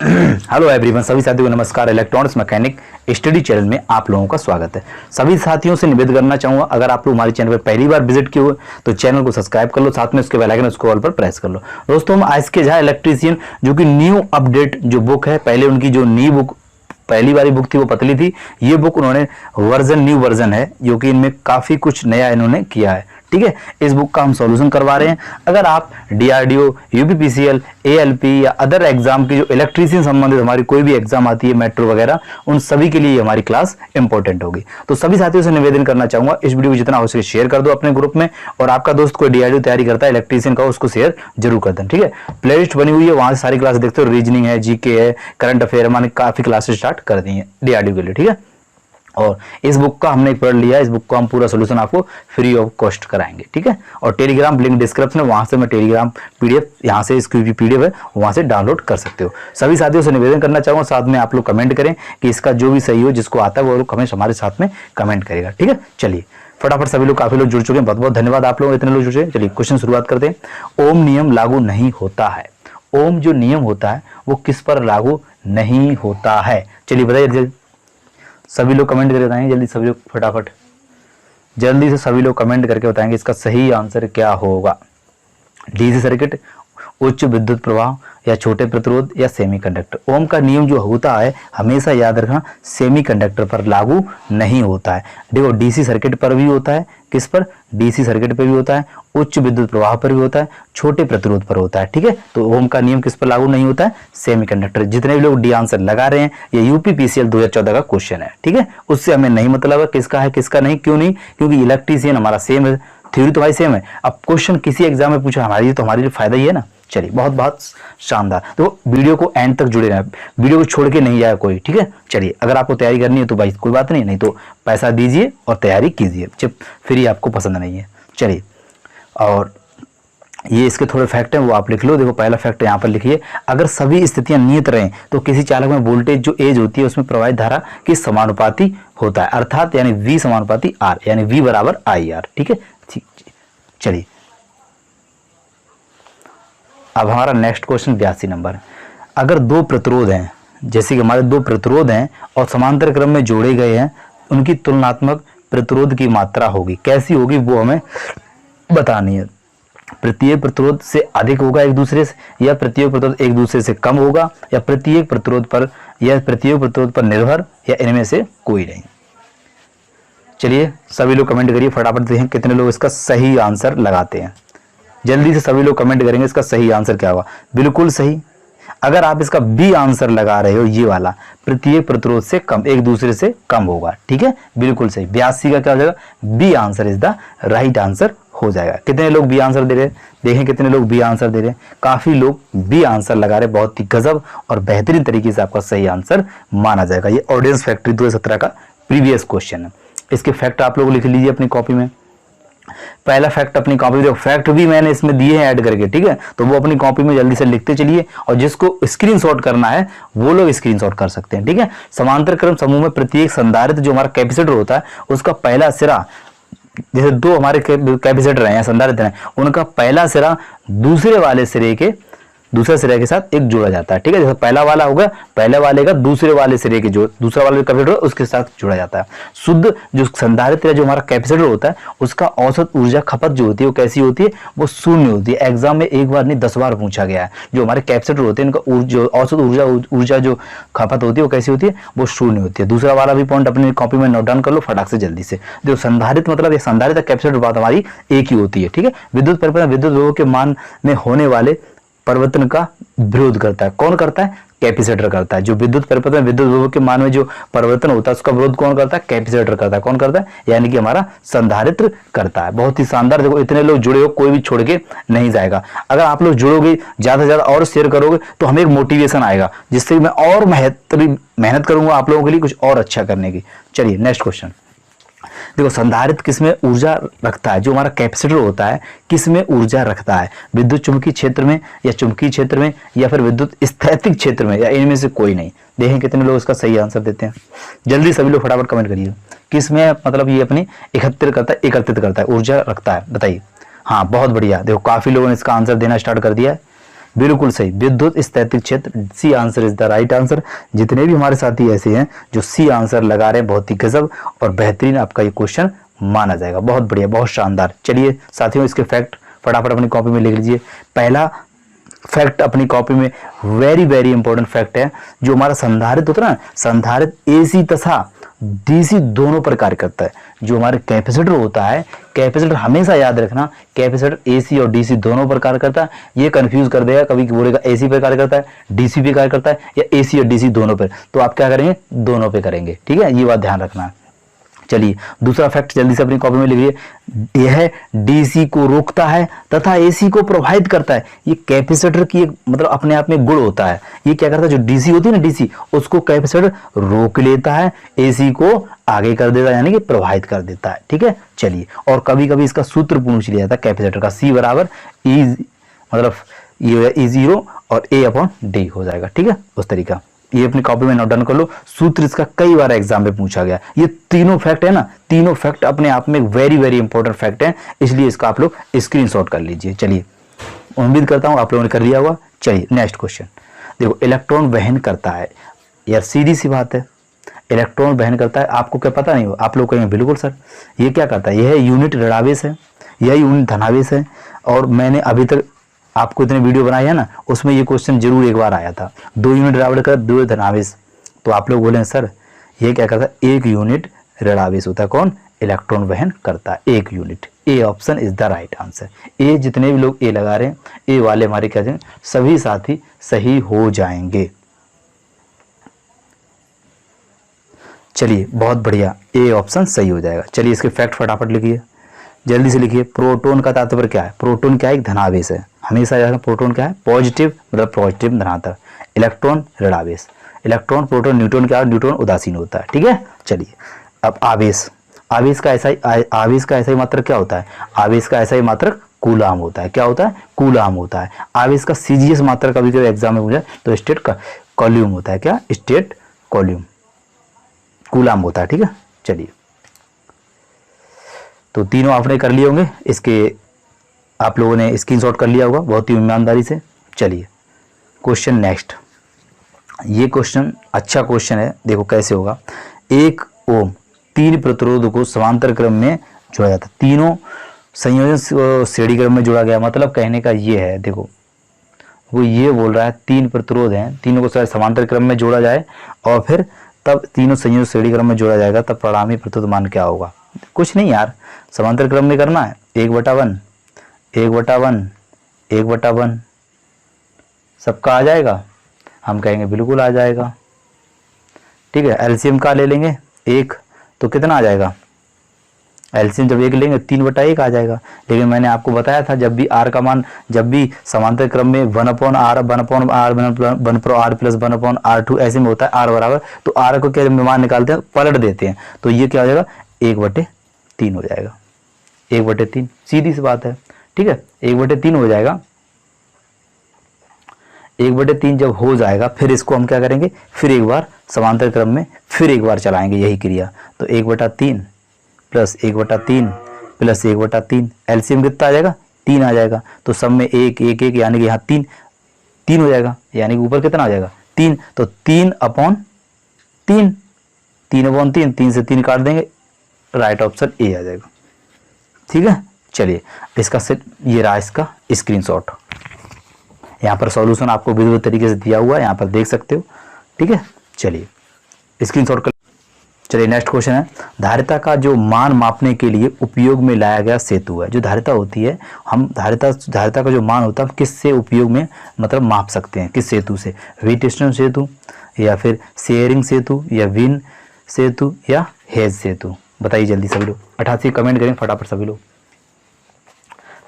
Hello everyone, सभी साथियों को नमस्कार। इलेक्ट्रॉनिक्स मैकेनिक स्टडी चैनल में आप लोगों का स्वागत है। सभी साथियों से निवेदन करना चाहूंगा, अगर आप लोग हमारे चैनल पर पहली बार विजिट किए हो तो चैनल को सब्सक्राइब कर लो, साथ में उसके बेल आइकन उसको ऑल पर प्रेस कर लो। दोस्तों, हम आज के झा इलेक्ट्रीशियन जो कि न्यू अपडेट जो बुक है, पहले उनकी जो न्यू बुक पहली वाली बुक थी वो पतली थी, ये बुक उन्होंने न्यू वर्जन है जो कि इनमें काफी कुछ नया इन्होंने किया है। ठीक है, इस बुक का हम सॉल्यूशन करवा रहे हैं। अगर आप डीआरडीओ, यूपीपीसीएल, एएलपी या अदर एग्जाम की जो इलेक्ट्रीशियन संबंधित हमारी कोई भी एग्जाम आती है, मेट्रो वगैरह, उन सभी के लिए हमारी क्लास इंपॉर्टेंट होगी। तो सभी साथियों से निवेदन करना चाहूंगा, इस वीडियो को जितना हो सके शेयर कर दो अपने ग्रुप में, और आपका दोस्त कोई डीआरडीओ तैयारी करता है इलेक्ट्रीशियन का, उसको शेयर जरूर कर दें। ठीक है, प्लेलिस्ट बनी हुई है, वहां से सारी क्लास देखते हो। रीजनिंग है, जीके है, करंट अफेयर, हमारे काफी क्लासेस स्टार्ट कर दी है डीआरडीओ के लिए। ठीक है, और इस बुक का हमने पढ़ लिया, इस बुक का हम पूरा सॉल्यूशन आपको फ्री ऑफ कॉस्ट कराएंगे। ठीक है, और टेलीग्राम लिंक डिस्क्रिप्शन है, वहां से मैं टेलीग्राम पीडीएफ, यहाँ से इसकी भी पीडीएफ है, वहां से डाउनलोड कर सकते हो। सभी साथियों से निवेदन करना चाहूंगा, साथ में आप लोग कमेंट करें कि इसका जो भी सही हो, जिसको आता है वो लोग कमेंट हमारे साथ में कमेंट करेगा। ठीक है, चलिए फटाफट, सभी लोग काफी लोग जुड़ चुके हैं, बहुत बहुत धन्यवाद आप लोग इतने लोग जुड़े। चलिए क्वेश्चन शुरुआत करते हैं। ओम नियम लागू नहीं होता है। ओम जो नियम होता है वो किस पर लागू नहीं होता है? चलिए बताइए, सभी लोग कमेंट करके बताएंगे जल्दी, सभी लोग फटाफट जल्दी से सभी लोग कमेंट करके बताएंगे इसका सही आंसर क्या होगा। डीसी सर्किट, उच्च विद्युत प्रवाह, या छोटे प्रतिरोध, या सेमीकंडक्टर। ओम का नियम जो होता है हमेशा याद रखना सेमीकंडक्टर पर लागू नहीं होता है। देखो, डीसी सर्किट पर भी होता है, किस पर? डीसी सर्किट पर भी होता है, उच्च विद्युत प्रवाह पर भी होता है, छोटे प्रतिरोध पर होता है। ठीक है, तो ओम का नियम किस पर लागू नहीं होता है? सेमीकंडक्टर। जितने भी लोग डी आंसर लगा रहे हैं, ये यूपीपीसीएल 2014 का क्वेश्चन है। ठीक है, उससे हमें नहीं मतलब है किसका है किसका नहीं। क्यों नहीं? क्योंकि इलेक्ट्रीशियन हमारा सेम है, थ्योरी तो भाई सेम है। अब क्वेश्चन किसी एग्जाम में पूछा हमारी, तो हमारे लिए फायदा ही है ना। चलिए, बहुत बहुत शानदार। तो वीडियो को एंड तक जुड़े रहें, वीडियो को छोड़ के नहीं जाए कोई। ठीक है, चलिए, अगर आपको तैयारी करनी है तो भाई कोई बात नहीं, नहीं तो पैसा दीजिए और तैयारी कीजिए, जब फ्री आपको पसंद नहीं है। चलिए, और ये इसके थोड़े फैक्ट हैं वो आप लिख लो। देखो, पहला फैक्ट यहाँ पर लिखिए, अगर सभी स्थितियां नियत रहें तो किसी चालक में वोल्टेज जो एज होती है उसमें प्रवाहित धारा के समानुपाती होता है, अर्थात यानी V समानुपाती R, यानी V बराबर IR। ठीक है, चलिए अब हमारा नेक्स्ट क्वेश्चन 82 नंबर। अगर दो प्रतिरोध हैं, जैसे कि हमारे दो प्रतिरोध हैं और समांतर क्रम में जोड़े गए हैं, उनकी तुलनात्मक प्रतिरोध की मात्रा होगी। कैसी होगी वो हमें बतानी है। प्रत्येक प्रतिरोध से अधिक होगा एक दूसरे से, या प्रत्येक प्रतिरोध एक दूसरे से कम होगा, या प्रत्येक प्रतिरोध पर निर्भर, या इनमें से कोई नहीं। चलिए सभी लोग कमेंट करिए फटाफट, देखें कितने लोग इसका सही आंसर लगाते हैं। जल्दी से सभी लोग कमेंट करेंगे इसका सही आंसर क्या होगा। बिल्कुल सही। अगर आप इसका बी आंसर लगा रहे हो, ये वाला, प्रत्येक प्रतिरोध से कम, एक दूसरे से कम होगा। ठीक है, बिल्कुल सही। 82 का क्या हो जाएगा? B answer is the right answer हो जाएगा। कितने लोग बी आंसर दे रहे हैं? देखें कितने लोग बी आंसर दे रहे हैं। काफी लोग बी आंसर लगा रहे हैं, बहुत ही गजब और बेहतरीन तरीके से आपका सही आंसर माना जाएगा। ये ऑडियंस फैक्ट्री 2017 का प्रीवियस क्वेश्चन है। इसके फैक्ट आप लोग लिख लीजिए अपनी कॉपी में। पहला फैक्ट अपनी कॉपी में, फैक्ट भी मैंने इसमें दिए हैं ऐड करके। ठीक है, तो वो अपनी कॉपी में जल्दी से लिखते चलिए, और जिसको स्क्रीनशॉट करना है वो लोग स्क्रीनशॉट कर सकते हैं। ठीक है, समांतर क्रम समूह में प्रत्येक संधारित्र जो हमारा कैपेसिटर होता है उसका पहला सिरा, जैसे दो हमारे कैपेसिटर हैं या संधारित्र हैं, उनका पहला सिरा दूसरे सिरे के साथ एक जोड़ा जाता है। ठीक है, जैसे पहला वाला होगा, पहले वाले का दूसरे वाले सिरे के जो दूसरा वाला कैपेसिटर उसके साथ जुड़ा जाता है। शुद्ध जो संधारित्र जो हमारा कैपेसिटर होता है उसका औसत ऊर्जा खपत जो होती है वो कैसी होती है? वो शून्य होती है। एग्जाम में एक बार नहीं 10 बार पूछा गया है। जो हमारे कैपेसिटर होते हैं इनका जो औसत ऊर्जा जो खपत होती है वो कैसी होती है? वो शून्य होती है। दूसरा वाला भी पॉइंट अपनी कॉपी में नोट डाउन कर लो फटाक से जल्दी से। जो संधारित्र मतलब ये संधारित्र कैपेसिटर बात हमारी एक ही होती है। ठीक है, विद्युत परिपथ विद्युत विभव के मान में होने वाले परिवर्तन का विरोध करता है। कौन करता है? कैपेसिटर करता है। जो विद्युत परिपथ में विद्युत विभव के मान में जो परिवर्तन होता है उसका विरोध कौन करता है? कैपेसिटर करता है। कौन करता है? यानी कि हमारा संधारित्र करता है। बहुत ही शानदार। देखो इतने लोग जुड़े हो, कोई भी छोड़ के नहीं जाएगा। अगर आप लोग जुड़ोगे, ज्यादा से ज्यादा और शेयर करोगे तो हमें एक मोटिवेशन आएगा, जिससे मैं और मेहनत करूंगा आप लोगों के लिए कुछ और अच्छा करने की। चलिए नेक्स्ट क्वेश्चन। देखो, संधारित्र किसमें ऊर्जा रखता है? जो हमारा कैपेसिटर होता है किसमें ऊर्जा रखता है? विद्युत चुंबकीय क्षेत्र में, या चुंबकीय क्षेत्र में, या फिर विद्युत स्थैतिक क्षेत्र में, या इनमें से कोई नहीं। देखें कितने लोग इसका सही आंसर देते हैं। जल्दी सभी लोग फटाफट कमेंट करिए। किसमें मतलब ये अपनी एकत्रित करता है ऊर्जा रखता है, बताइए। हाँ, बहुत बढ़िया। देखो काफी लोगों ने इसका आंसर देना स्टार्ट कर दिया है। बिल्कुल सही, विद्युत स्थैतिक क्षेत्र, C answer is the right answer. जितने भी हमारे साथी ऐसे हैं जो सी आंसर लगा रहे हैं, बहुत ही गजब और बेहतरीन आपका ये क्वेश्चन माना जाएगा। बहुत बढ़िया, बहुत शानदार। चलिए साथियों, इसके फैक्ट फटाफट अपनी कॉपी में लिख लीजिए। पहला फैक्ट अपनी कॉपी में, वेरी वेरी इंपॉर्टेंट फैक्ट है, जो हमारा संधारित्र होता है ना, संधारित्र एसी तथा डीसी दोनों पर कार्य करता है। जो हमारे कैपेसिटर होता है, कैपेसिटर हमेशा याद रखना, कैपेसिटर एसी और डीसी दोनों पर कार्य करता है। ये कंफ्यूज कर देगा, कभी बोलेगा एसी पे कार्य करता है, डीसी पे कार्य करता है, या एसी और डीसी दोनों पर। तो आप क्या करेंगे, दोनों पे करेंगे। ठीक है, ये बात ध्यान रखना है। चलिए दूसरा फैक्ट जल्दी से अपनी कॉपी में लिखिए। यह डीसी को रोकता है तथा एसी को प्रभावित करता है। ये कैपेसिटर की एक मतलब अपने आप में गुण होता है। ये क्या करता है, जो डीसी होती है ना, डीसी, उसको कैपेसिटर रोक लेता है, एसी को आगे कर देता है, यानी कि प्रभावित कर देता है। ठीक है, चलिए, और कभी कभी इसका सूत्र पूछ लिया जाता है कैपेसिटर का, सी बराबर ई, मतलब ये ई जीरो और ए अपॉन डी हो जाएगा। ठीक है, उस तरीका ये अपनी कॉपी में नोट डाउन कर लो। सूत्र इसका कई बार एग्जाम में पूछा गया। ये तीनों फैक्ट है ना, तीनों फैक्ट अपने आप में वेरी वेरी इंपॉर्टेंट फैक्ट है, इसलिए इसका आप लोग स्क्रीनशॉट कर लीजिए। चलिए, उम्मीद करता हूं आप लोगों ने कर लिया होगा। चलिए नेक्स्ट क्वेश्चन देखो, इलेक्ट्रॉन वहन करता है। यार सीधी सी बात है, इलेक्ट्रॉन वहन करता है, आपको क्या पता नहीं हो? आप लोग कहेंगे बिल्कुल सर, ये क्या करता है? यह यूनिट ऋणावेश है, यह यूनिट धनावेश है। और मैंने अभी तक आपको इतने वीडियो बनाए हैं ना, उसमें ये क्वेश्चन जरूर एक बार आया था, 2 यूनिट ऋणावेश का 2 धनावेश। तो आप लोग बोले सर ये क्या करता है? 1 यूनिट ऋणावेश होता है। कौन? इलेक्ट्रॉन वहन करता है 1 unit. A option is the right answer. A, जितने भी लोग ए लगा रहे हैं, ए वाले हमारे क्या जाएंगे, सभी साथी सही हो जाएंगे। चलिए बहुत बढ़िया, ए ऑप्शन सही हो जाएगा। चलिए इसके फैक्ट फटाफट लिखिए, जल्दी से लिखिए। प्रोटॉन का तात्पर्य क्या है? प्रोटॉन क्या है? एक धनावेश है। हमेशा याद रखना, प्रोटॉन क्या है? पॉजिटिव, मतलब पॉजिटिव धनात्मक। इलेक्ट्रॉन ऋणावेश। इलेक्ट्रॉन, प्रोटॉन, न्यूट्रॉन क्या है? न्यूट्रॉन उदासीन होता है। ठीक है, चलिए अब आवेश। आवेश का ऐसा ही मात्रक क्या होता है? आवेश का ऐसा ही मात्रक कूलाम होता है। क्या होता है? कूलाम होता है। आवेश का सीजीएस मात्रक कभी कभी एग्जाम में पूछा तो स्टेट कॉल्यूम होता है। क्या? स्टेट कॉल्यूम, कूलाम होता है। ठीक है, चलिए तो तीनों आपने कर लिए होंगे, इसके आप लोगों ने स्क्रीनशॉट कर लिया होगा बहुत ही ईमानदारी से। चलिए क्वेश्चन नेक्स्ट, ये क्वेश्चन अच्छा क्वेश्चन है, देखो कैसे होगा। 1 ओम 3 प्रतिरोध को समांतर क्रम में जोड़ा जाता है। तीनों संयोजन श्रेणी क्रम में जोड़ा गया। मतलब कहने का ये है, देखो वो ये बोल रहा है 3 प्रतिरोध हैं, तीनों को समांतर क्रम में जोड़ा जाए और फिर तब तीनों संयोजन श्रेणी क्रम में जोड़ा जाएगा, तब परिणामी प्रतिरोध मान क्या होगा? कुछ नहीं यार, समांतर क्रम में करना है। 1/1 1/1 1/1 सबका आ जाएगा। हम कहेंगे बिल्कुल आ जाएगा। ठीक है, एलसीएम का ले लेंगे 1, तो कितना आ जाएगा? एलसीएम जब 1 लेंगे 3/1 आ जाएगा। लेकिन मैंने आपको बताया था, जब भी आर का मान, जब भी समांतर क्रम में 1/r 1/r 1/r plus 1/r2 ऐसे में होता है आर बराबर, तो आर को क्या मान निकालते हैं, पलट देते हैं, तो ये क्या हो जाएगा? 1/3 हो जाएगा। 1/3 सीधी सी बात है। ठीक है, 1/3 हो जाएगा। 1/3 जब हो जाएगा, फिर इसको हम क्या करेंगे, फिर एक बार समांतर क्रम में फिर एक बार चलाएंगे यही क्रिया। तो 1/3 प्लस 1/3 प्लस 1/3, एलसीएम कितना आ जाएगा? 3 आ जाएगा। तो सब में 1 1 1, यानी कि यहाँ 3 हो जाएगा, यानी कि ऊपर कितना आ जाएगा? 3। तो 3/3 3/3, 3 से 3 काट देंगे, राइट ऑप्शन ए आ जाएगा। ठीक है, चलिए इसका सेट, ये रहा इसका स्क्रीनशॉट। यहाँ पर सॉल्यूशन आपको विधिवत तरीके से दिया हुआ है, यहाँ पर देख सकते हो। ठीक है, चलिए स्क्रीनशॉट कर। चलिए नेक्स्ट क्वेश्चन है, धारिता का जो मान मापने के लिए उपयोग में लाया गया सेतु है। जो धारिता होती है, हम धारिता का जो मान होता है, किससे उपयोग में मतलब माप सकते हैं? किस सेतु से? व्हीटस्टोन सेतु, या फिर शेयरिंग सेतु, या विन सेतु, या हेज सेतु? बताइए जल्दी सभी लोग। 88 कमेंट करें फटाफट सभी लोग।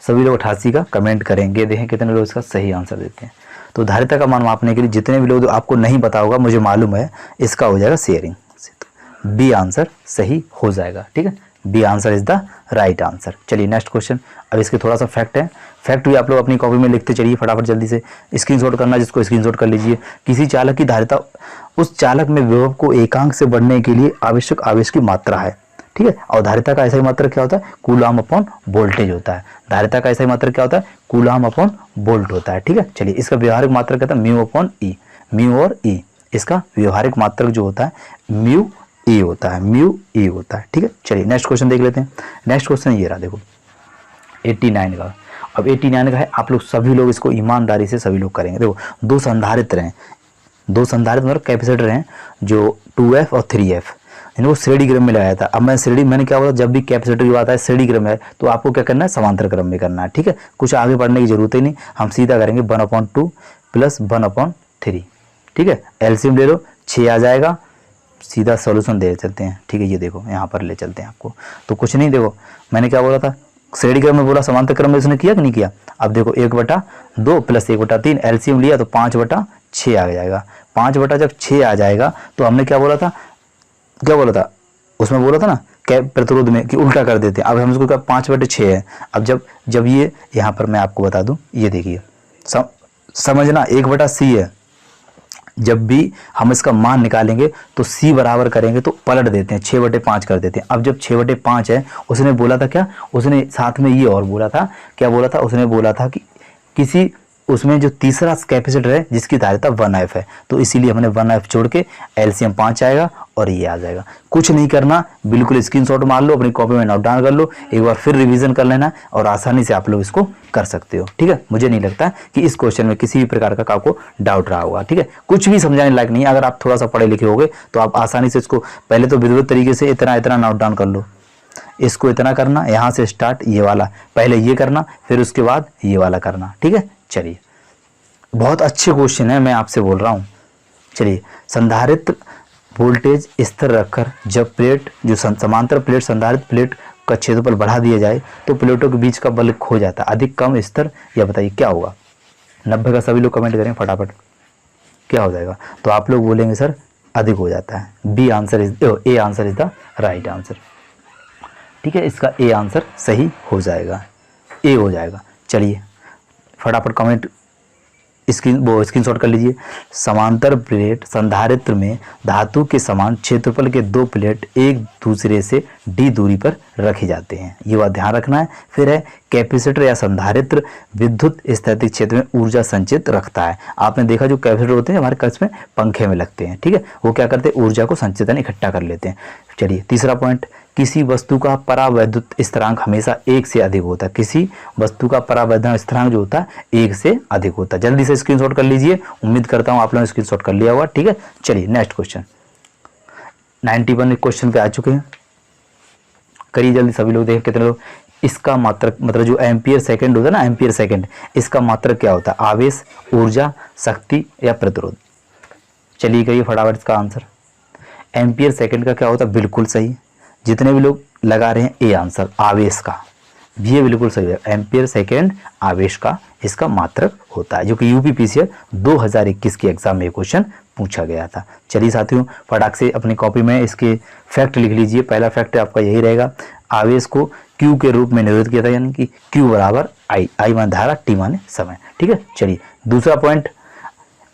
सभी लोग 88 का कमेंट करेंगे, देखें कितने लोग इसका सही आंसर देते हैं। तो धारिता का मान मापने के लिए जितने भी लोग, आपको नहीं पता होगा, मुझे मालूम है, इसका हो जाएगा शेयरिंग सेतु। बी आंसर सही हो जाएगा। ठीक है, B answer is the right answer. चलिए नेक्स्ट क्वेश्चन। अब इसके थोड़ा सा फैक्ट है, फैक्ट भी आप लोग अपनी कॉपी में लिखते चलिए फटाफट जल्दी से। स्क्रीनशॉट करना जिसको स्क्रीनशॉट कर लीजिए। किसी चालक की धारिता उस चालक में विभव को एकांक से बढ़ने के लिए आवश्यक आवेश की मात्रा है। ठीक है। और धारिता का SI मात्रक क्या होता है, कूलॉम अपॉन वोल्टेज होता है। धारिता का SI मात्रक क्या होता है, कूलॉम अपॉन वोल्ट होता है। ठीक है, चलिए इसका व्यवहारिक मात्रक क्या होता है, म्यू अपॉन ई, म्यू और ई, इसका व्यवहारिक मात्रक जो होता है म्यू ई होता है, म्यू ई होता है। ठीक है, चलिए नेक्स्ट क्वेश्चन देख लेते हैं। नेक्स्ट क्वेश्चन ये रहा, देखो 89 का। अब 89 का है, आप लोग सभी लोग इसको ईमानदारी से सभी लोग करेंगे। देखो दो संधारित्र हैं, दो संधारित्र मतलब कैपेसिटर हैं जो 2F और 3F, इनको श्रेणी क्रम में लगाया था। अब मैंने क्या बोला, जब भी कैपेसिटर की बात आए श्रेणी क्रम है तो आपको क्या करना है, समांतर क्रम में करना है। ठीक है, कुछ आगे बढ़ने की जरूरत ही नहीं, हम सीधा करेंगे 1/2 प्लस 1/3। ठीक है, एलसीएम ले लो, 6 आ जाएगा, सीधा सॉल्यूशन दे चलते हैं। ठीक है, ये देखो यहाँ पर ले चलते हैं आपको, तो कुछ नहीं, देखो मैंने क्या बोला था, श्रेणी क्रम में बोला, समांतर क्रम में उसने किया कि नहीं किया। अब देखो 1/2 प्लस 1/3 एलसीएम लिया तो 5/6 आ जाएगा। 5 जब 6 आ जाएगा तो हमने क्या बोला था, उसमें बोला था ना प्रतिरोध में कि उल्टा कर देते हैं। अब हम इसको क्या 5/6 है। अब जब ये यहाँ पर मैं आपको बता दूं, ये देखिए समझना 1/C है। जब भी हम इसका मान निकालेंगे तो C बराबर करेंगे तो पलट देते हैं, 6/5 कर देते हैं। अब जब 6/5 है, उसने बोला था क्या, उसने साथ में ये और बोला था, क्या बोला था, उसने बोला था कि किसी उसमें जो तीसरा कैपेसिटर है जिसकी धारिता 1F है, तो इसीलिए हमने 1F छोड़ के एलसीएम 5 आएगा और ये आ जाएगा। कुछ नहीं करना, बिल्कुल स्क्रीनशॉट मार लो, अपनी कॉपी में नोट डाउन कर लो, एक बार फिर रिवीजन कर लेना और आसानी से आप लोग इसको कर सकते हो। ठीक है, मुझे नहीं लगता कि इस क्वेश्चन में किसी भी प्रकार का आपको डाउट रहा होगा। ठीक है, कुछ भी समझाने लायक नहीं है। अगर आप थोड़ा सा पढ़े लिखे होगे तो आप आसानी से इसको पहले तो विधिवत तरीके से इतना नोट डाउन कर लो, इसको इतना करना, यहाँ से स्टार्ट ये वाला, पहले ये करना, फिर उसके बाद ये वाला करना। ठीक है, चलिए बहुत अच्छे क्वेश्चन है, मैं आपसे बोल रहा हूँ। चलिए, संधारित्र वोल्टेज स्थिर रखकर जब प्लेट जो समांतर प्लेट संधारित्र प्लेट का क्षेत्रफल बढ़ा दिया जाए तो प्लेटों के बीच का बल खो जाता है, अधिक कम स्तर, या बताइए क्या होगा। 90 का सभी लोग कमेंट करें फटाफट, क्या हो जाएगा। तो आप लोग बोलेंगे सर अधिक हो जाता है। A answer is the right answer. ठीक है, इसका ए आंसर सही हो जाएगा, ए हो जाएगा। चलिए फटाफट कमेंट स्क्रीनशॉट कर लीजिए। समांतर प्लेट संधारित्र में धातु के समान क्षेत्रफल के दो प्लेट एक दूसरे से d दूरी पर रखे जाते हैं, ये बात ध्यान रखना है। फिर है कैपेसिटर या संधारित्र विद्युत स्थैतिक क्षेत्र में ऊर्जा संचित रखता है। आपने देखा जो कैपेसिटर होते हैं हमारे कक्ष में पंखे में लगते हैं, ठीक है, वो क्या करते हैं, ऊर्जा को संचित इकट्ठा कर लेते हैं। चलिए तीसरा पॉइंट, किसी वस्तु का परावैद्युत स्थिरांक हमेशा 1 से अधिक होता है। किसी वस्तु का परावैद्युत स्थिरांक जो होता है 1 से अधिक होता है। जल्दी से स्क्रीनशॉट कर लीजिए, उम्मीद करता हूं आप लोगों ने स्क्रीनशॉट कर लिया होगा। ठीक है, चलिए नेक्स्ट क्वेश्चन 91 क्वेश्चन पे आ चुके हैं, करिए जल्दी सभी लोग, देखें कितने लोग। इसका मात्रक मतलब जो एम्पियर सेकंड होता है ना, एम्पियर सेकंड, इसका मात्रक क्या होता है, आवेश, ऊर्जा, शक्ति या प्रतिरोध। चलिए करिए फटाफट इसका आंसर। एम्पियर सेकंड का क्या होता है, बिल्कुल सही, जितने भी लोग लगा रहे हैं ए आंसर, आवेश का, ये बिल्कुल सही है। एम्पियर सेकंड आवेश का इसका मात्रक होता है, जो कि यूपीपीसीएल 2021 के एग्जाम में क्वेश्चन पूछा गया था। चलिए साथियों फटाक से अपनी कॉपी में इसके फैक्ट लिख लीजिए। पहला फैक्ट आपका यही रहेगा, आवेश को क्यू के रूप में निर्धारित किया था, यानी कि क्यू बराबर आई, आई माने धारा, टी माने समय। ठीक है, चलिए दूसरा पॉइंट,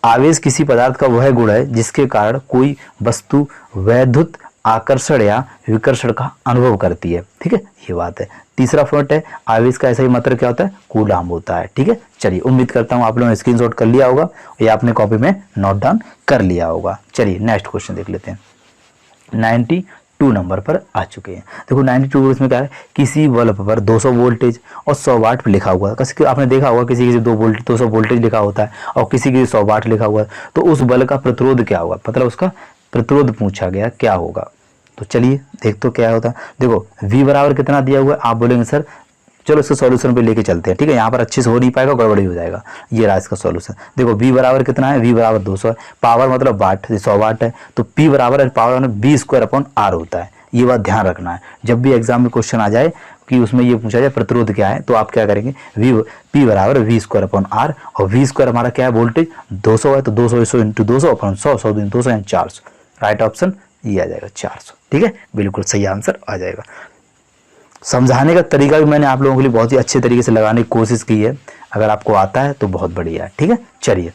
आवेश किसी पदार्थ का वह गुण है जिसके कारण कोई वस्तु वैद्युत आकर्षण या विकर्षण का अनुभव करती है। ठीक है, ये बात है। तीसरा पॉइंट है, आवेश का ऐसा ही मात्रक क्या होता है, कूलाम्ब होता है। ठीक है, चलिए उम्मीद करता हूँ आप लोगों ने स्क्रीनशॉट कर लिया होगा या आपने कॉपी में नोट डाउन कर लिया होगा। चलिए नेक्स्ट क्वेश्चन देख लेते हैं, 92 नंबर पर आ चुके हैं। देखो 92 इसमें क्या है, किसी बल्ब पर 200 वोल्टेज और 100 वाट पे लिखा हुआ है। आपने देखा होगा किसी 200 वोल्टेज लिखा होता है और किसी 100 वाट लिखा हुआ है, तो उस बल्ब का प्रतिरोध क्या होगा, मतलब उसका प्रतिरोध पूछा गया क्या होगा। तो चलिए देख तो क्या होता है। देखो V बराबर कितना दिया हुआ है, आप बोलेंगे सर चलो इसको सॉल्यूशन पे लेके चलते हैं। ठीक है, यहाँ पर अच्छे से हो नहीं पाएगा, गड़बड़ी हो जाएगा। ये रहा इसका सॉल्यूशन। देखो V बराबर कितना है, V बराबर 200 है, पावर मतलब वाट, 100 वाट है, तो P बराबर पावर में V²/R होता है। ये बात ध्यान रखना है, जब भी एग्जाम में क्वेश्चन आ जाए कि उसमें ये पूछा जाए प्रतिरोध क्या है, तो आप क्या करेंगे, P बराबर V²/R, और V² हमारा क्या है, वोल्टेज 200 है, तो 200 × 200 अपॉन 100, 100 × 200 यानी 400। राइट ऑप्शन ये आ जाएगा 400। ठीक है, बिल्कुल सही आंसर आ जाएगा। समझाने का तरीका भी मैंने आप लोगों के लिए बहुत ही अच्छे तरीके से लगाने की कोशिश की है, अगर आपको आता है तो बहुत बढ़िया है। ठीक है, चलिए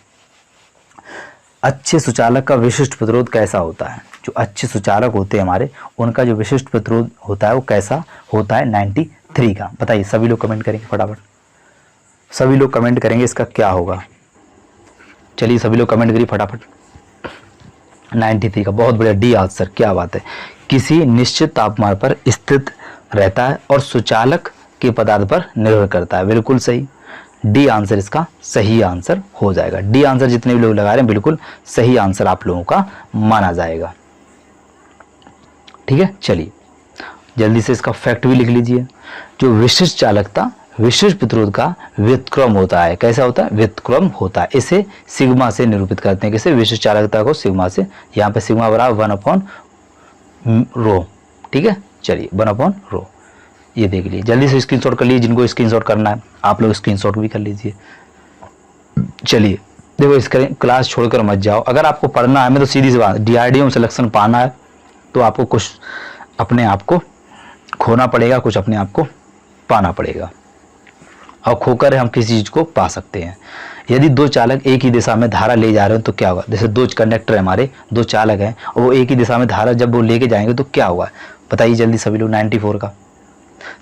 अच्छे सुचालक का विशिष्ट प्रतिरोध कैसा होता है। जो अच्छे सुचालक होते हैं हमारे, उनका जो विशिष्ट प्रतिरोध होता है वो कैसा होता है, 93 का। बताइए, सभी लोग कमेंट करेंगे फटाफट, सभी लोग कमेंट करेंगे इसका क्या होगा। चलिए सभी लोग कमेंट करिए फटाफट। 93 का, बहुत बढ़िया, डी आंसर, क्या बात है। किसी निश्चित तापमान पर स्थित रहता है और सुचालक के पदार्थ पर निर्भर करता है। बिल्कुल सही, डी आंसर इसका सही आंसर हो जाएगा। डी आंसर जितने भी लोग लगा रहे हैं बिल्कुल सही आंसर आप लोगों का माना जाएगा। ठीक है, चलिए जल्दी से इसका फैक्ट भी लिख लीजिए। जो विशिष्ट चालकता, विशिष्ट प्रतिरोध का व्युत्क्रम होता है, कैसा होता है, व्युत्क्रम होता है। इसे सिग्मा से निरूपित करते हैं। कैसे, विशिष्ट चालकता को सिग्मा से, यहाँ पे सिग्मा बराबर 1/ρ। ठीक है, चलिए 1/ρ, ये देख लीजिए। जल्दी से स्क्रीनशॉट कर लीजिए, जिनको स्क्रीनशॉट करना है आप लोग स्क्रीनशॉट भी कर लीजिए। चलिए देखो, इस क्लास छोड़कर मत जाओ। अगर आपको पढ़ना है, मैं तो सीधी सी बात, DRDO में सिलेक्शन पाना है तो आपको कुछ अपने आप को खोना पड़ेगा, कुछ अपने आप को पाना पड़ेगा, और खोकर हम किसी चीज को पा सकते हैं। यदि दो चालक एक ही दिशा में धारा ले जा रहे हो तो क्या होगा। जैसे दो कंडक्टर है हमारे, दो चालक हैं और वो एक ही दिशा में धारा जब वो लेके जाएंगे तो क्या होगा, बताइए जल्दी सभी लोग। 94 का,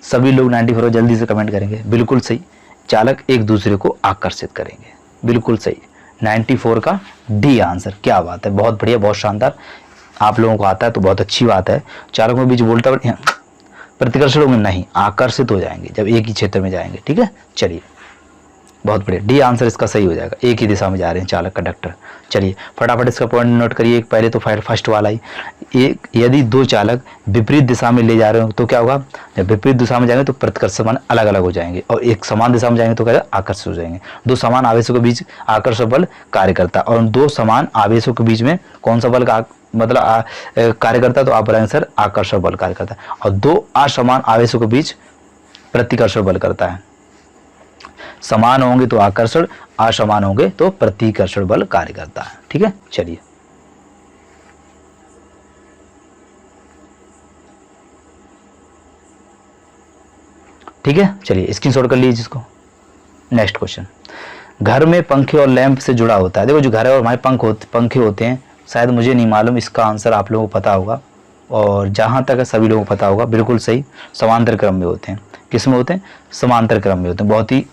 सभी लोग 94 जल्दी से कमेंट करेंगे। बिल्कुल सही, चालक एक दूसरे को आकर्षित करेंगे। बिल्कुल सही, 94 का डी आंसर, क्या बात है, बहुत बढ़िया, बहुत शानदार। आप लोगों को आता है तो बहुत अच्छी बात है। चालकों के बीच वोल्टा प्रतिकर्षण में नहीं, आकर्षित हो जाएंगे जब एक ही क्षेत्र में जाएंगे। ठीक है, चलिए बहुत बढ़िया, डी आंसर इसका सही हो जाएगा। एक ही दिशा में जा रहे हैं चालक कंडक्टर। चलिए फटाफट इसका पॉइंट नोट करिए। पहले तो फर्स्ट वाला ही, एक यदि दो चालक विपरीत दिशा में ले जा रहे हो तो क्या होगा, जब विपरीत दिशा में जाएंगे तो प्रतिकर्षण मान अलग अलग हो जाएंगे, और एक समान दिशा में जाएंगे तो क्या आकर्षित हो जाएंगे। दो समान आवेशों के बीच आकर्षक बल कार्य करता है, और दो समान आवेशों के बीच में कौन सा बल का मतलब कार्य करता है, तो आप बोलेंगे सर आकर्षक बल कार्य करता है। और दो असमान आवेशों के बीच प्रतिकर्षण बल करता है। समान होंगे तो आकर्षण, असमान होंगे तो प्रतिकर्षण बल कार्य करता है। ठीक है, चलिए ठीक है, चलिए स्क्रीनशॉट कर लीजिए इसको। नेक्स्ट क्वेश्चन, घर में पंखे और लैंप से जुड़ा होता है। देखो जो घर है और हमारे पंखे होते हैं, शायद मुझे नहीं मालूम, इसका आंसर आप लोगों को पता होगा, और जहां तक सभी लोगों को पता होगा। बिल्कुल सही, समांतर क्रम में होते हैं। किस में होते हैं, समांतर क्रम में होते हैं। बहुत ही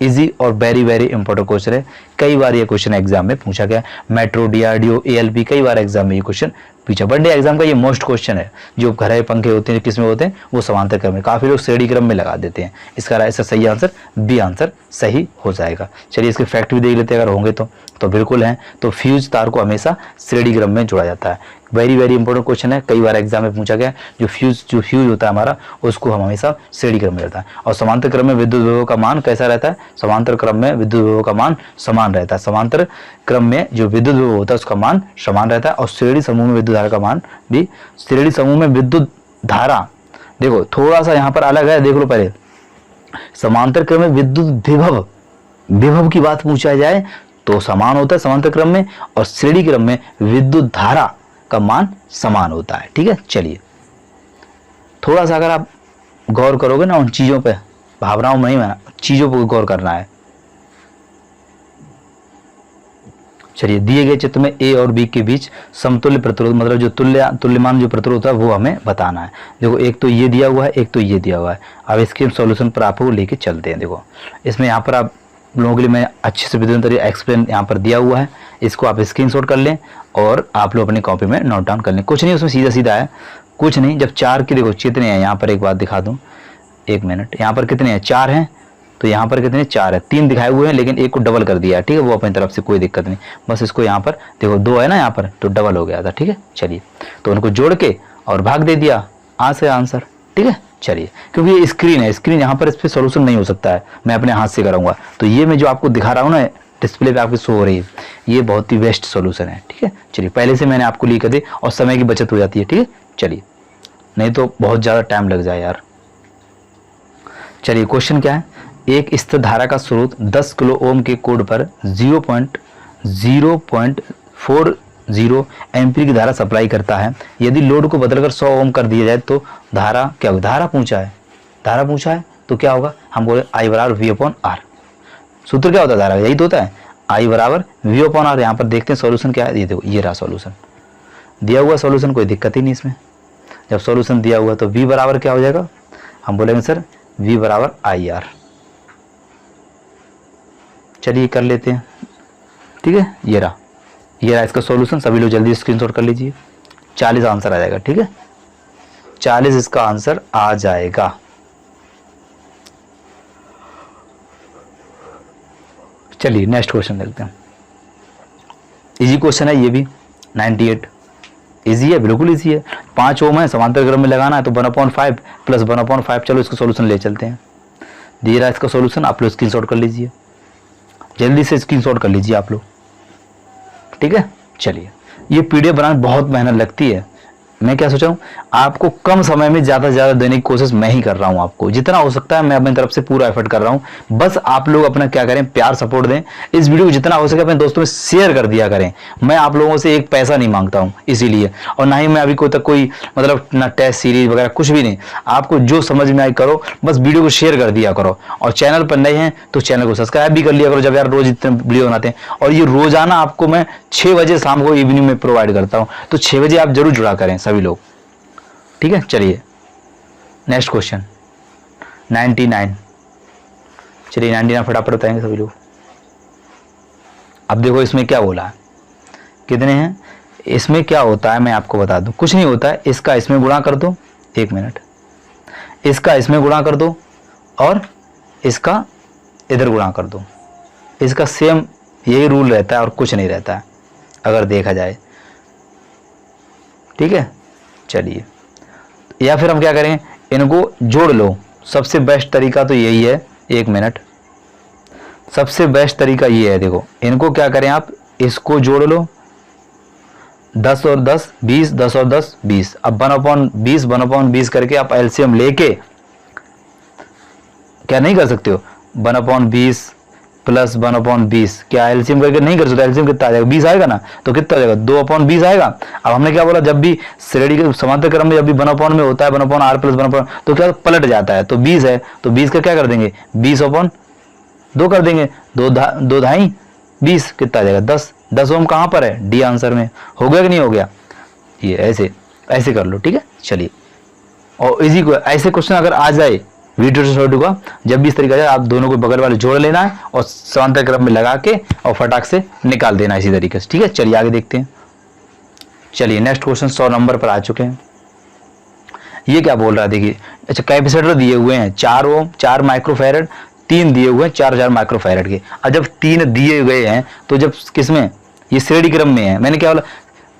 इजी और वेरी वेरी इंपॉर्टेंट क्वेश्चन है। कई बार ये क्वेश्चन एग्जाम में पूछा गया, मेट्रो, DRDO, ALP, कई बार एग्जाम में ये क्वेश्चन पूछा। वनडे एग्जाम का ये मोस्ट क्वेश्चन है। जो घर पंखे होते हैं किस में होते हैं, वो समांतर क्रम में। काफी लोग श्रेणी क्रम में लगा देते हैं। इसका ऐसा सही आंसर बी आंसर सही हो जाएगा। चलिए इसके फैक्ट भी देख लेते हैं, अगर होंगे तो बिल्कुल हैं। तो फ्यूज तार को हमेशा श्रेणी क्रम में जोड़ा जाता है। वेरी वेरी इंपॉर्टेंट क्वेश्चन है, कई बार एग्जाम में पूछा गया। जो फ्यूज होता है हमारा, उसको हम हमेशा श्रेणी क्रम में रहता है। और समांतर क्रम में विद्युत विभव का मान कैसा रहता है, समांतर क्रम में विद्युत विभव का मान समान रहता है। समांतर क्रम में जो विद्युत विभव होता है उसका मान समान रहता है। और श्रेणी समूह में विद्युत धारा का मान भी, श्रेणी समूह में विद्युत धारा, देखो थोड़ा सा यहाँ पर अलग है, देख लो पहले। समांतर क्रम में विद्युत विभव की बात पूछा जाए तो समान होता है समांतर क्रम में, और श्रेणी क्रम में विद्युत धारा का मान समान होता है। ठीक है, चलिए थोड़ा सा अगर आप गौर करोगे ना उन चीजों पे, भावनाओं में नहीं, चीजों पर गौर करना है। चलिए दिए गए चित्र में ए और बी के बीच समतुल्य प्रतिरोध, मतलब जो तुल्यमान जो प्रतिरोध है वो हमें बताना है। देखो एक तो ये दिया हुआ है, एक तो ये दिया हुआ है। अब इसके सॉल्यूशन पर आपको लेके चलते हैं। देखो इसमें यहाँ पर आप लोगों के लिए मैं अच्छे से विभिन्न तरीके एक्सप्लेन यहाँ पर दिया हुआ है। इसको आप स्क्रीनशॉट कर लें और आप लोग अपनी कॉपी में नोट डाउन कर लें। कुछ नहीं उसमें सीधा सीधा है, कुछ नहीं। जब चार की देखो कितने हैं, यहाँ पर एक बात दिखा दूँ, एक मिनट। यहाँ पर कितने हैं, चार हैं, तो यहाँ पर कितने, चार है। तीन दिखाए हुए हैं लेकिन एक को डबल कर दिया है। ठीक है, वो अपनी तरफ से कोई दिक्कत नहीं, बस इसको यहाँ पर देखो दो है ना यहाँ पर, तो डबल हो गया था। ठीक है, चलिए तो उनको जोड़ के और भाग दे दिया, आ से आंसर। ठीक है, चलिए क्योंकि ये स्क्रीन है, स्क्रीन यहाँ पर इस पर सोल्यूशन नहीं हो सकता है, मैं अपने हाथ से कराऊंगा। तो ये मैं जो आपको दिखा रहा हूँ ना, डिस्प्ले पे आपकी शो हो रही है, ये बहुत ही बेस्ट सोल्यूशन है। ठीक है, चलिए पहले से मैंने आपको लिख दे और समय की बचत हो जाती है। ठीक है, चलिए नहीं तो बहुत ज़्यादा टाइम लग जाए यार। चलिए क्वेश्चन क्या है, एक स्थिर धारा का स्रोत 10 किलो ओम के कोड पर 0.040 एम्पीयर की धारा सप्लाई करता है। यदि लोड को बदलकर 100 ओम कर दिया जाए तो धारा क्या होगी, धारा पूछा है तो क्या होगा, हम बोले I बराबर V/R। सूत्र क्या होता है धारा, यही तो होता है, I बराबर V/R। यहाँ पर देखते हैं सॉल्यूशन क्या है, ये देखो ये रहा सॉल्यूशन। दिया हुआ सॉल्यूशन, कोई दिक्कत ही नहीं इसमें। जब सॉल्यूशन दिया हुआ तो v बराबर क्या हो जाएगा, हम बोलेंगे सर v बराबर IR। चलिए कर लेते हैं, ठीक है। ये रहा इसका सॉल्यूशन। सभी लोग जल्दी स्क्रीनशॉट कर लीजिए। 40 आंसर आ जाएगा, ठीक है। 40 इसका आंसर आ जाएगा। चलिए नेक्स्ट क्वेश्चन देखते हैं। इजी क्वेश्चन है ये भी। 98 इजी है, बिल्कुल इजी है। 5 ओम है, समांतर क्रम में लगाना है तो 1/5 प्लस 1/5। चलो इसका सॉल्यूशन ले चलते हैं। दिए रहा इसका सॉल्यूशन, आप लोग स्क्रीनशॉट कर लीजिए, जल्दी से स्क्रीनशॉट कर लीजिए आप लोग, ठीक है। चलिए, ये पीडीएफ बनाने बहुत मेहनत लगती है। मैं क्या सोचा हूँ, आपको कम समय में ज़्यादा से ज़्यादा देने की कोशिश मैं ही कर रहा हूँ। आपको जितना हो सकता है मैं अपनी तरफ से पूरा एफर्ट कर रहा हूँ। बस आप लोग अपना क्या करें, प्यार सपोर्ट दें। इस वीडियो को जितना हो सके अपने दोस्तों में शेयर कर दिया करें। मैं आप लोगों से एक पैसा नहीं मांगता हूँ इसीलिए, और ना ही मैं अभी कोई मतलब ना टेस्ट सीरीज वगैरह कुछ भी नहीं। आपको जो समझ में आई करो, बस वीडियो को शेयर कर दिया करो। और चैनल पर नए हैं तो चैनल को सब्सक्राइब भी कर लिया करो, जब यार रोज इतने वीडियो बनाते हैं। और ये रोजाना आपको मैं 6 बजे शाम को इवनिंग में प्रोवाइड करता हूँ, तो 6 बजे आप जरूर जुड़ा करें सभी लोग, ठीक है। चलिए नेक्स्ट क्वेश्चन 99। चलिए 99 फटाफट बताएंगे सभी लोग। अब देखो इसमें क्या बोला है, कितने हैं इसमें, क्या होता है मैं आपको बता दूं। कुछ नहीं होता है, इसका इसमें गुणा कर दो, 1 मिनट, इसका इसमें गुणा कर दो और इसका इधर गुणा कर दो। इसका सेम यही रूल रहता है और कुछ नहीं रहता है अगर देखा जाए, ठीक है। चलिए, या फिर हम क्या करें, इनको जोड़ लो। सबसे बेस्ट तरीका तो यही है, 1 मिनट, सबसे बेस्ट तरीका ये है। देखो इनको क्या करें, आप इसको जोड़ लो, 10 और 10 20, 10 और 10 20। अब 1/20 1/20 करके आप एलसीएम लेके क्या नहीं कर सकते हो, 1/20 प्लस 1/20, क्या एलसीएम करके नहीं कर सकते। एलसीएम कितना आ जाएगा, 20 आएगा ना, तो कितना आ जाएगा, 2/20 आएगा। अब हमने क्या बोला, जब भी श्रेणी के समांतर क्रम में जब भी 1/, में होता है 1/r प्लस 1/, तो क्या पलट जाता है। तो 20 है तो 20 का क्या कर देंगे, 20/2 कर देंगे, 2 ढाई 20, कितना आ जाएगा 10। 10 ओम कहाँ पर है, डी आंसर में। हो गया कि नहीं हो गया, ये ऐसे ऐसे कर लो, ठीक है। चलिए, और इजी को ऐसे क्वेश्चन अगर आ जाए वीडियो से छोटू का, जब भी इस तरीका से आप दोनों को बगल वाले जोड़ लेना है और समांतर क्रम में लगा के और फटाक से निकाल देना इसी तरीके से, ठीक है। चलिए आगे देखते हैं। चलिए नेक्स्ट क्वेश्चन 100 नंबर पर आ चुके हैं। ये क्या बोल रहा है, देखिए। अच्छा, कैपेसिटर दिए हुए हैं 4 ओम 4 माइक्रोफैरड, 3 दिए हुए हैं 4000 माइक्रोफैरड के। और जब 3 दिए गए हैं तो जब किसमें, ये श्रेणी क्रम में है। मैंने क्या बोला,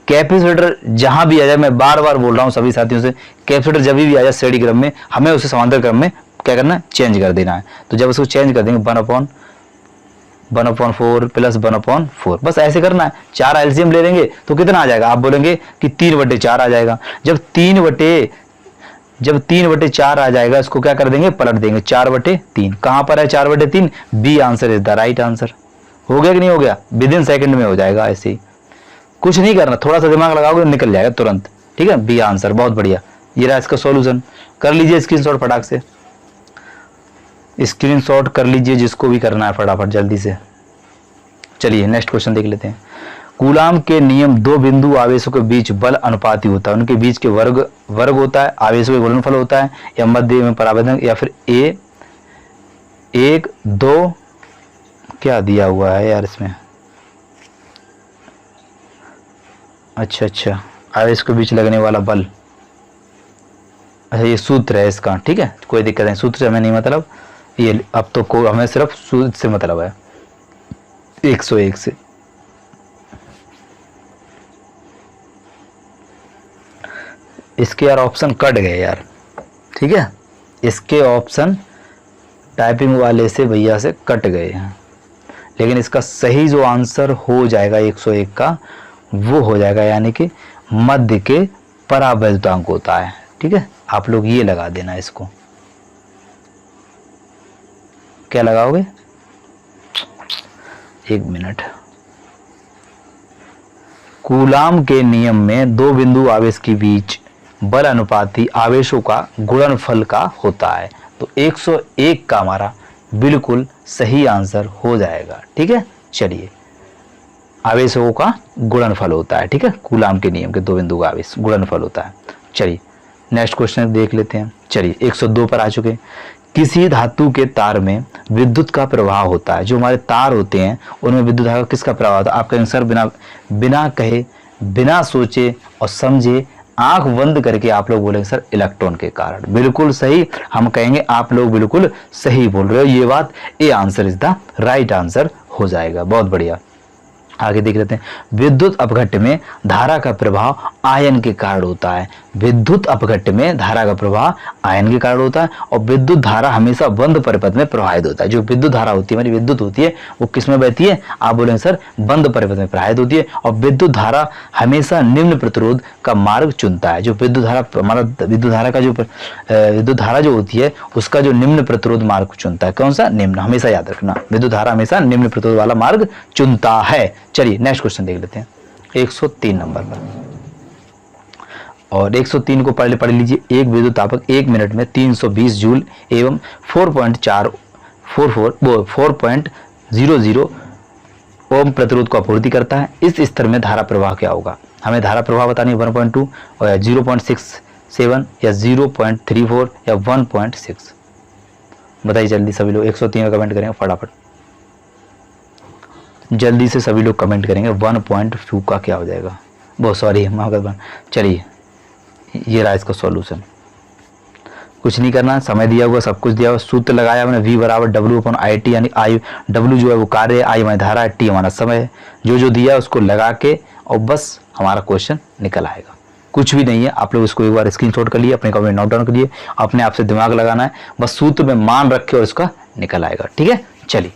कैपेसिटर जहां भी आ जाए, मैं बार बार बोल रहा हूं सभी साथियों से, कैपेसिटर जब भी आ जाए श्रेणी क्रम में, हमें उसे समांतर क्रम में क्या करना है, चेंज कर देना है। तो जब उसको चेंज कर देंगे 1/4 प्लस 1/4, बस ऐसे करना है। 4 एलसीएम ले लेंगे तो कितना आ जाएगा, आप बोलेंगे कि 3/4 आ जाएगा। जब 3/4 आ जाएगा, इसको क्या कर देंगे, पलट देंगे 4/3। कहां पर है 4/3, B answer is the right answer. हो गया कि नहीं हो गया, विद इन सेकंड में हो जाएगा। ऐसे ही कुछ नहीं करना, थोड़ा सा दिमाग लगाओगे निकल जाएगा तुरंत, ठीक है। बी आंसर, बहुत बढ़िया। ये रहा इसका सॉल्यूशन। कर लीजिए स्क्रीनशॉट फटाक से, स्क्रीनशॉट कर लीजिए जिसको भी करना है फटाफट जल्दी से। चलिए नेक्स्ट क्वेश्चन देख लेते हैं। कूलाम के नियम 2 बिंदु आवेशों के बीच बल अनुपाती होता है, उनके बीच के वर्ग होता है, आवेशों के गुणनफल होता है, या मध्य में परावर्तन, या फिर A 1 2 क्या दिया हुआ है यार इसमें। अच्छा, आवेश के बीच लगने वाला बल। अच्छा, ये सूत्र है इसका, ठीक है, कोई दिक्कत नहीं। सूत्र से हमें नहीं मतलब, ये अब तो हमें सिर्फ सूत्र से मतलब है, 101 से। इसके यार ऑप्शन कट गए यार, ठीक है। इसके ऑप्शन टाइपिंग वाले से भैया से कट गए हैं, लेकिन इसका सही जो आंसर हो जाएगा 101 का, वो हो जाएगा यानी कि मध्य के परावैद्युतांक होता है, ठीक है। आप लोग ये लगा देना, इसको क्या लगाओगे, 1 मिनट। कूलाम के नियम में 2 बिंदु आवेश के बीच बल अनुपाती आवेशों का गुणनफल का होता है। तो 101 का हमारा बिल्कुल सही आंसर हो जाएगा, ठीक है। चलिए आवेशों का गुणनफल होता है। ठीक है, कूलाम के नियम के दो बिंदु का आवेश गुणनफल होता है। चलिए नेक्स्ट क्वेश्चन देख लेते हैं। चलिए 102 पर आ चुके। किसी धातु के तार में विद्युत का प्रवाह होता है। जो हमारे तार होते हैं उनमें विद्युत धारा किसका प्रवाह होता है? आपका आंसर बिना कहे, बिना सोचे और समझे, आंख बंद करके आप लोग बोलेंगे सर इलेक्ट्रॉन के कारण। बिल्कुल सही, हम कहेंगे आप लोग बिल्कुल सही बोल रहे हो ये बात। A answer is the right answer हो जाएगा। बहुत बढ़िया, आगे देख लेते हैं। विद्युत अपघट्ट में धारा का प्रभाव आयन के कारण होता है। विद्युत अपघट्ट में धारा का प्रभाव आयन के कारण होता है और विद्युत धारा हमेशा बंद परिपथ में प्रवाहित होता है। जो विद्युत धारा होती है, हमारी विद्युत होती है, वो किस में बहती है? आप बोलेंगे सर बंद परिपथ में प्रवाहित होती है। और विद्युत धारा हमेशा निम्न प्रतिरोध का मार्ग चुनता है। जो विद्युत धारा, हमारा विद्युत धारा जो होती है उसका जो निम्न प्रतिरोध मार्ग चुनता है। कौन सा? निम्न। हमेशा याद रखना, विद्युत धारा हमेशा निम्न प्रतिरोध वाला मार्ग चुनता है। चलिए नेक्स्ट क्वेश्चन देख लेते हैं 103 नंबर पर। और 103 को पढ़ लीजिए। एक विद्युत तापक 1 मिनट में 320 जूल एवं 4.00 ओम प्रतिरोध को आपूर्ति करता है। इस स्तर में धारा प्रवाह क्या होगा? हमें धारा प्रवाह बतानी है 1.2 और 0.67 या 0.34 या 1.6। बताइए जल्दी सभी लोग। 103 का कमेंट करेंगे फटाफट, जल्दी से सभी लोग कमेंट करेंगे। 1.2 का क्या हो जाएगा? बहुत सॉरी महागठबंधन। चलिए ये रहा इसका सॉल्यूशन। कुछ नहीं करना, समय दिया हुआ, सब कुछ दिया हुआ, सूत्र लगाया हमने V बराबर W/IT, यानी आई W जो है वो कार्य है, I हमारी धारा है, T हमारा समय है। जो दिया उसको लगा के और बस हमारा क्वेश्चन निकल आएगा। कुछ भी नहीं है, आप लोग इसको एक बार स्क्रीनशॉट कर लिए, अपने कमेंट नोट डाउन करिए, अपने आप से दिमाग लगाना है, बस सूत्र में मान रखे और इसका निकल आएगा। ठीक है, चलिए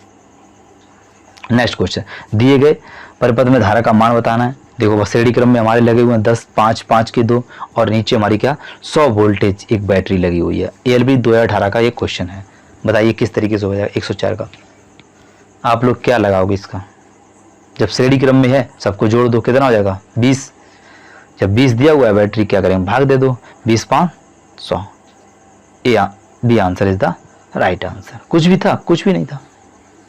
नेक्स्ट क्वेश्चन। दिए गए परिपथ में धारा का मान बताना है। देखो बस श्रेणी क्रम में हमारे लगे हुए हैं 10, 5, 5 के 2 और नीचे हमारी क्या 100 वोल्टेज एक बैटरी लगी हुई है। ALB 2018 का ये क्वेश्चन है। बताइए किस तरीके से हो जाएगा 104 का? आप लोग क्या लगाओगे इसका? जब श्रेणी क्रम में है सबको जोड़ दो, कितना हो जाएगा 20। जब 20 दिया हुआ है बैटरी, क्या करेंगे? भाग दे दो, 20 5 100। B answer is the right answer. कुछ भी था? कुछ भी नहीं था।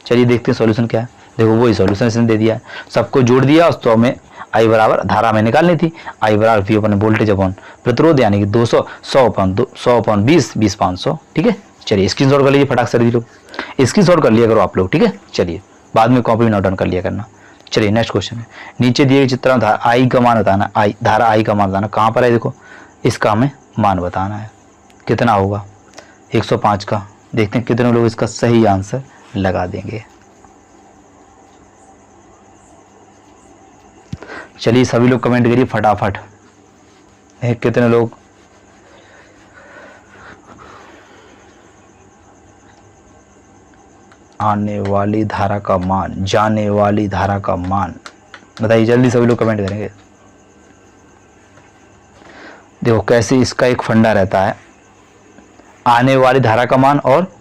चलिए देखते हैं सॉल्यूशन क्या है। देखो वही सॉल्यूशन इसने दे दिया है, सबको जोड़ दिया। उस तो में I बराबर धारा में निकालनी थी, I बराबर V अपन वोल्टेज अपन प्रतिरोध, यानी कि 200 100/20 20 500। ठीक है, चलिए स्क्रीनशॉट कर लीजिए फटाक से सभी लोग, स्क्रीनशॉट कर लिया करो आप लोग। ठीक है, चलिए बाद में कॉपी में नोट डाउन कर लिया करना। चलिए नेक्स्ट क्वेश्चन है। नीचे दिए गए चित्र में I का मान बताना। धारा I का मान बताना कहाँ पर है? देखो इसका हमें मान बताना है, कितना होगा 105 का। देखते हैं कितने लोग इसका सही आंसर लगा देंगे। चलिए सभी लोग कमेंट करिए फटाफट। कितने लोग? आने वाली धारा का मान, जाने वाली धारा का मान बताइए, जल्दी सभी लोग कमेंट करेंगे। देखो कैसे इसका एक फंडा रहता है, आने वाली धारा का मान और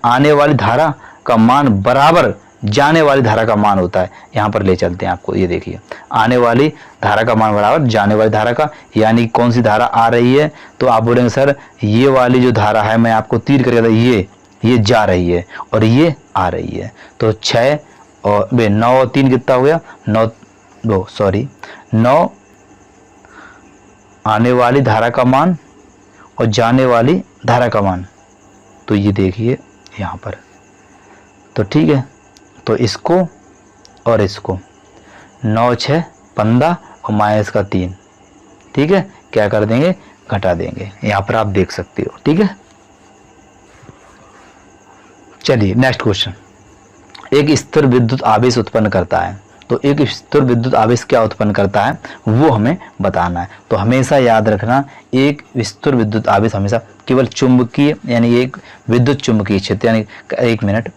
आने वाली धारा का मान बराबर जाने वाली धारा का मान होता है। यहाँ पर ले चलते हैं आपको, ये देखिए आने वाली धारा का मान बराबर जाने वाली धारा का, यानी कौन सी धारा आ रही है? तो आप बोलेंगे सर ये वाली जो धारा है, मैं आपको तीर करके था, ये जा रही है और ये आ रही है। तो 6 और 9 और 3 कितना हो गया? 9 आने वाली धारा का मान और जाने वाली धारा का मान। तो ये देखिए यहाँ पर, तो ठीक है, तो इसको और इसको 9 6 15 और माइनस का 3, ठीक है, क्या कर देंगे? घटा देंगे। यहाँ पर आप देख सकते हो। ठीक है, चलिए नेक्स्ट क्वेश्चन। एक स्थिर विद्युत आवेश उत्पन्न करता है। तो एक स्थिर विद्युत आवेश क्या उत्पन्न करता है वो हमें बताना है। तो हमेशा याद रखना, एक स्थिर विद्युत आवेश हमेशा केवल चुंबकीय, यानी एक विद्युत चुंबकीय क्षेत्र, यानी एक मिनट,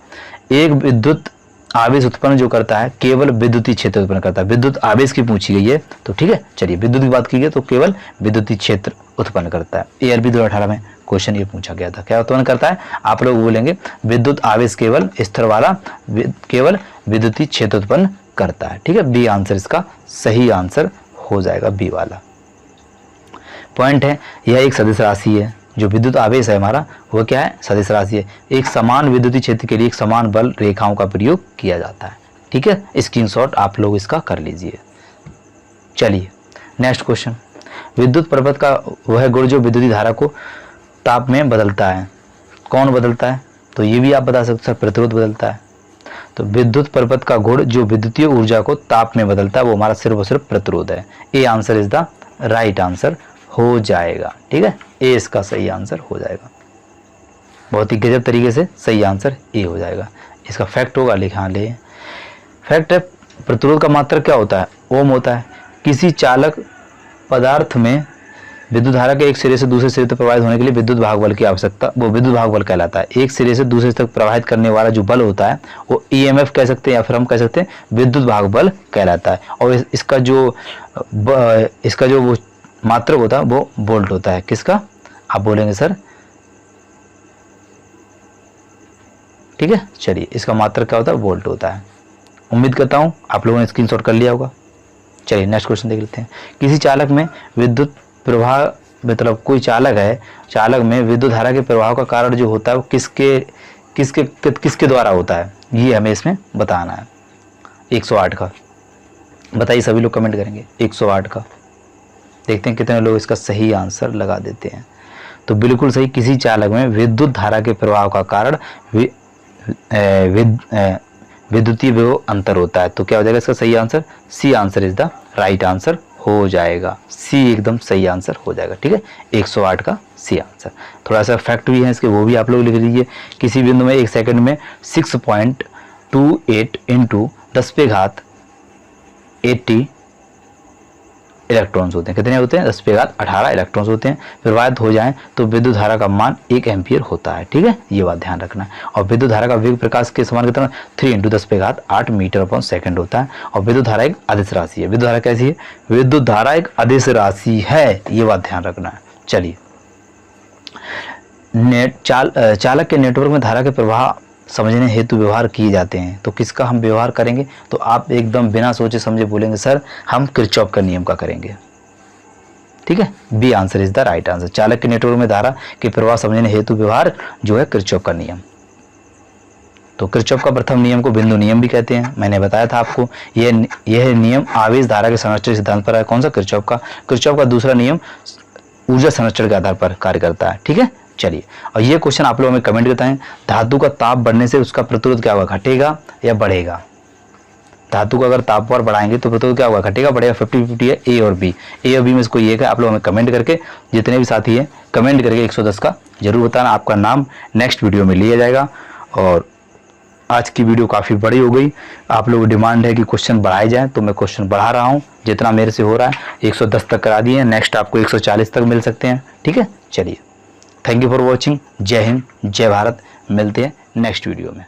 एक विद्युत आवेश उत्पन्न जो करता है केवल विद्युतीय क्षेत्र उत्पन्न करता है। विद्युत आवेश की पूछी गई है तो ठीक है, चलिए विद्युत की बात की गई तो केवल विद्युतीय क्षेत्र उत्पन्न करता है। ALB 2018 में क्वेश्चन ये पूछा गया था, क्या उत्पन्न करता है? आप लोग बोलेंगे विद्युत आवेश केवल स्थिर वाला केवल विद्युतीय क्षेत्र उत्पन्न करता है। ठीक है, बी आंसर इसका सही आंसर हो जाएगा, बी वाला। पॉइंट है, यह एक सदिश राशि है। जो विद्युत आवेश है हमारा वो क्या है? सदिश राशि है। एक समान विद्युतीय क्षेत्र के लिए एक समान बल रेखाओं का प्रयोग किया जाता है। ठीक है, स्क्रीनशॉट आप लोग इसका कर लीजिए। चलिए नेक्स्ट क्वेश्चन, विद्युत प्रपथ का वह गुण जो विद्युत धारा को ताप में बदलता है, कौन बदलता है? तो ये भी आप बता सकते हैं, प्रतिरोध बदलता है। तो विद्युत प्रपथ का गुण जो विद्युतीय ऊर्जा को ताप में बदलता है वो हमारा सिर्फ और सिर्फ प्रतिरोध है। A answer is the right answer हो जाएगा। ठीक है, ए इसका सही आंसर हो जाएगा। बहुत ही गजब तरीके से सही आंसर ए हो जाएगा। इसका फैक्ट होगा, लिखा ले फैक्ट है, प्रतिरोध का मात्रक क्या होता है? ओम होता है। किसी चालक पदार्थ में विद्युत धारा के एक सिरे से दूसरे सिरे तक प्रवाहित होने के लिए विद्युत भागबल की आवश्यकता, वो विद्युत भागबल कहलाता है। एक सिरे से दूसरे तक प्रवाहित करने वाला जो बल होता है वो ईएमएफ कह सकते हैं या फिर हम कह सकते हैं विद्युत भागबल कहलाता है। और इसका जो वो मात्रक होता है वो वोल्ट होता है। किसका? आप बोलेंगे सर, ठीक है, चलिए इसका मात्रक क्या होता है? वोल्ट होता है। उम्मीद करता हूं आप लोगों ने स्क्रीनशॉट कर लिया होगा। चलिए नेक्स्ट क्वेश्चन देख लेते हैं। किसी चालक में विद्युत प्रवाह, मतलब कोई चालक है, चालक में विद्युत धारा के प्रवाह का कारण जो होता है वो किसके द्वारा होता है, ये हमें इसमें बताना है। 108 का बताइए, सभी लोग कमेंट करेंगे 108 का। देखते हैं कितने लोग इसका सही आंसर लगा देते हैं। तो बिल्कुल सही, किसी चालक में विद्युत धारा के प्रवाह का कारण विद्युतीय विभव अंतर होता है। तो क्या हो जाएगा इसका सही answer? C answer is the right answer हो जाएगा। सी एकदम सही आंसर हो जाएगा। ठीक है, 108 का सी आंसर। थोड़ा सा फैक्ट भी है इसके, वो भी आप लोग लिख लीजिए। किसी बिंदु में 1 सेकंड में 6.28 इंटू 10⁻80 इलेक्ट्रॉन्स होते हैं। कितने होते हैं? 10⁻18 इलेक्ट्रॉन्स होते हैं। प्रवाहित हो जाएं तो विद्युत धारा का मान 1 एम्पियर होता है। ठीक है, ये बात ध्यान रखना है। और विद्युत धारा का वेग प्रकाश के समान कितना? 3 × 10⁸ मीटर/सेकंड होता है। और विद्युत धारा एक अदिश राशि है। विद्युत धारा कैसी है? विद्युत धारा एक अदिश राशि है, ये बात ध्यान रखना है। चलिए, चालक के नेटवर्क में धारा के प्रवाह समझने हेतु व्यवहार किए जाते हैं। तो किसका हम व्यवहार करेंगे? तो आप एकदम बिना सोचे समझे बोलेंगे सर हम किरचॉफ का नियम का करेंगे। ठीक है, B answer is the right answer. चालक के नेटवर्क में धारा के प्रवाह समझने हेतु व्यवहार जो है किरचॉफ का नियम। तो किरचॉफ का प्रथम नियम को बिंदु नियम भी कहते हैं। मैंने बताया था आपको, यह नियम आवेश धारा के संरक्षण सिद्धांत पर है। कौन सा? किरचॉफ का। किरचॉफ का दूसरा नियम ऊर्जा संरक्षण के आधार पर कार्य करता है। ठीक है, चलिए, और ये क्वेश्चन आप लोग हमें कमेंट बताएं, धातु का ताप बढ़ने से उसका प्रतिरोध क्या होगा? घटेगा या बढ़ेगा? धातु का अगर तापमान बढ़ाएंगे तो प्रतिरोध क्या होगा? घटेगा, बढ़ेगा? 50-50 है, ए और बी। ए और बी में से कोई एक है। आप लोग हमें कमेंट करके, जितने भी साथी हैं कमेंट करके 110 का जरूर बताना। आपका नाम नेक्स्ट वीडियो में लिया जाएगा। और आज की वीडियो काफ़ी बड़ी हो गई। आप लोगों की डिमांड है कि क्वेश्चन बढ़ाए जाएँ, तो मैं क्वेश्चन बढ़ा रहा हूँ जितना मेरे से हो रहा है। 110 तक करा दिए, नेक्स्ट आपको 140 तक मिल सकते हैं। ठीक है, चलिए, थैंक यू फॉर वॉचिंग। जय हिंद, जय भारत। मिलते हैं नेक्स्ट वीडियो में।